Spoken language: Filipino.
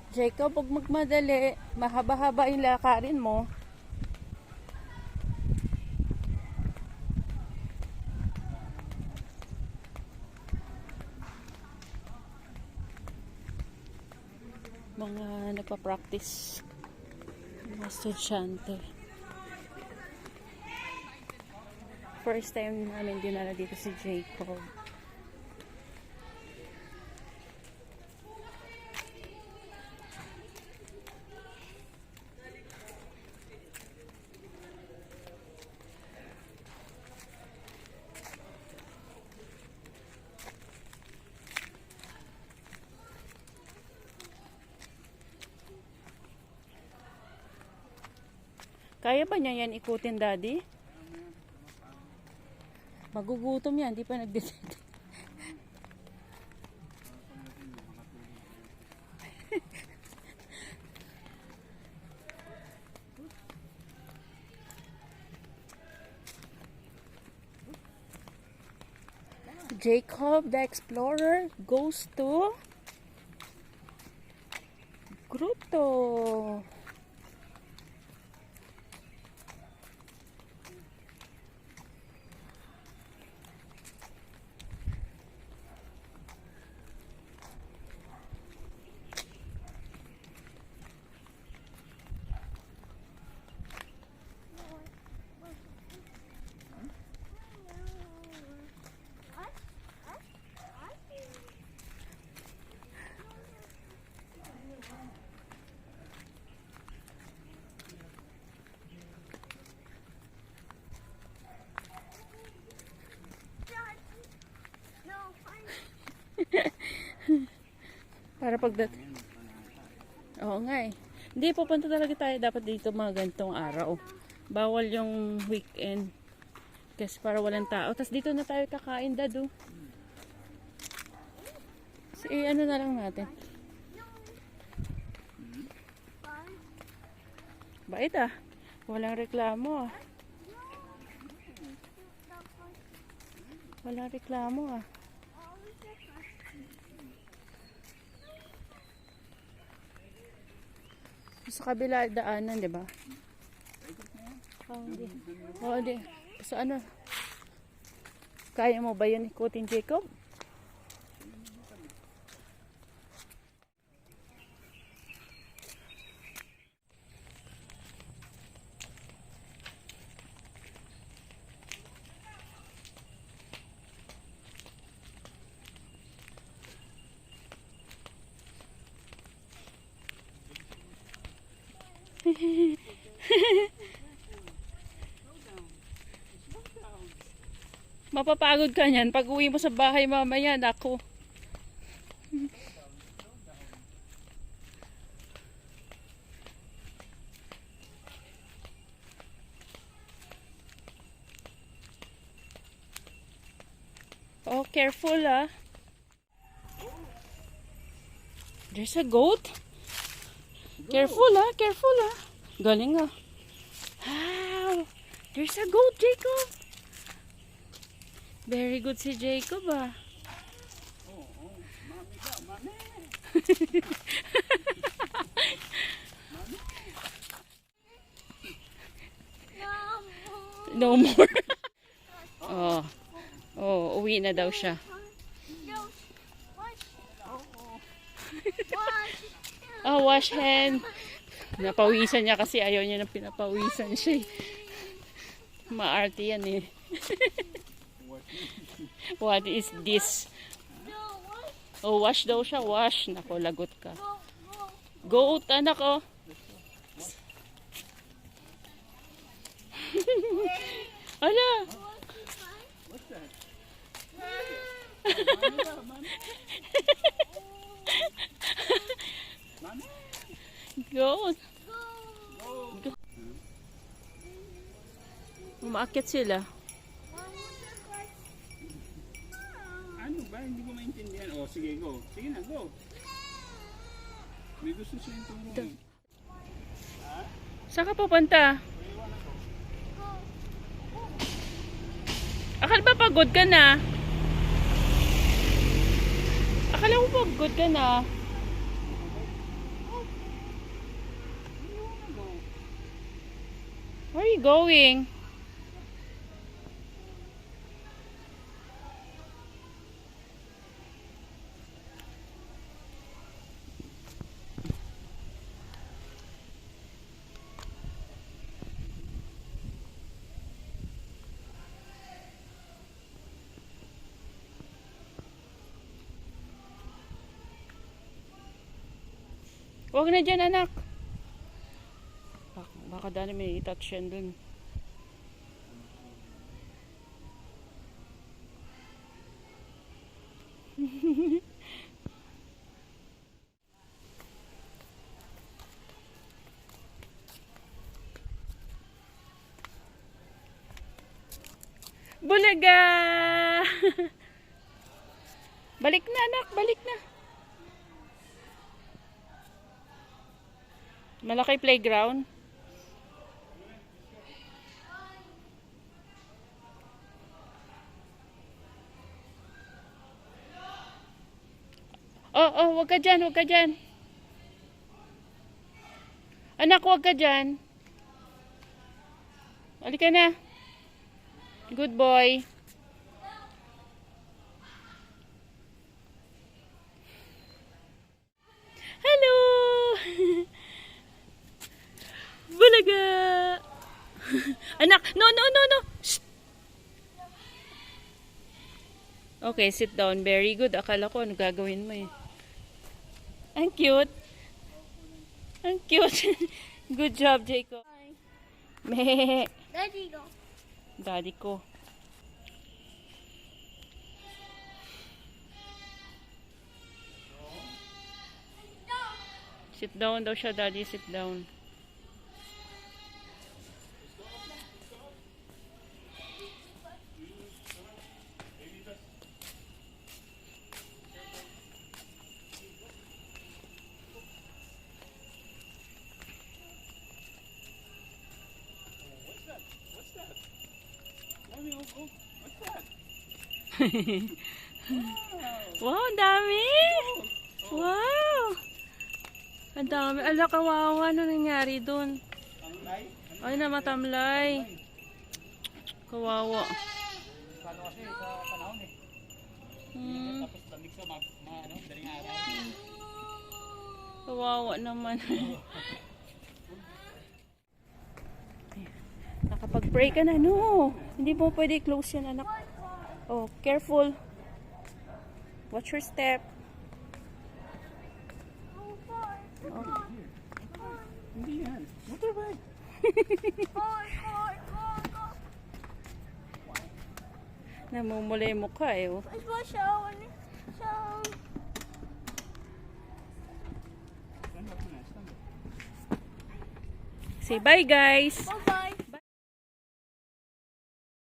Jacob, pag magmadali, mahaba-haba yung lakarin mo. Mga nagpa-practice, mga estudyante. First time namin dinala dito si Jacob. Kaya ba niya yan ikutin, Daddy? Magugutom yan, di pa nagdesisyon. Jacob the Explorer goes to Grotto. Para pagdat. Oo nga eh. Hindi, pupunta talaga tayo dapat dito mga ganitong araw. Bawal yung weekend. Kasi para walang tao. Tapos dito na tayo kakain, Dado. So, ano na lang natin. Bait ah. Walang reklamo ah. Walang reklamo ah. Sa kabila daanan, di ba? Oh, di. Oh, di. Sa ano? Kaya mo ba yun ikutin, Jacob? Mapapagod ka niyan pag uwi mo sa bahay mamaya, nako. Oh, careful ah. There's a goat. Careful ah, careful ah. Galing ah. Wow, there's a goat, Jacob. Very good si Jacob ah. Mami ka, mami. No more. Oh. Oh, uwi na daw siya. Oh, wash hand. Napawisan niya kasi ayaw niya na pinapawisan siya. Maarte yan eh. What is this? Oh, wash daw siya, wash. Nako, lagot ka. Goat, anak oh. Ala! What's that? Mama? Go! Umaakit sila. Ano ba? Hindi ko maintindihan. Oh, sige, go. Sige na, go. May gusto siyang turo. Saan ka pupunta? Akala ba pagod ka na? Akala mo pagod ka na? Where are you going? Huwag na dyan, anak. Baka dali may touch yan dun. Bulaga! Balik na, anak. Balik na. Malaki playground. Oh, wag ka dyan, wag ka dyan. Anak, wag ka dyan. Halika na. Good boy. Hello! Bulaga! Anak, no. Shh! Okay, sit down. Very good. Akala ko ano gagawin mo eh. Ang cute. Ang cute. Good job, Jacob. Meh. Daddy, go. Daddy ko. Sit down daw siya, Daddy. Sit down. What's that? Wow, ang dami! Wow! Ang dami. Ala, kawawa. Ano nangyari dun? Ay, namatamlay. Kawawa. Paano kasi sa panahon eh. Tapos lamig sa daling araw. Kawawa naman. Nakapag-pray ka na. No! Hindi mo pwede close yan, anak. Oh, careful. Watch your step. Oh. Hindi yan. Motorbike. Namumula yung mukha eh. Oh. Say bye, guys.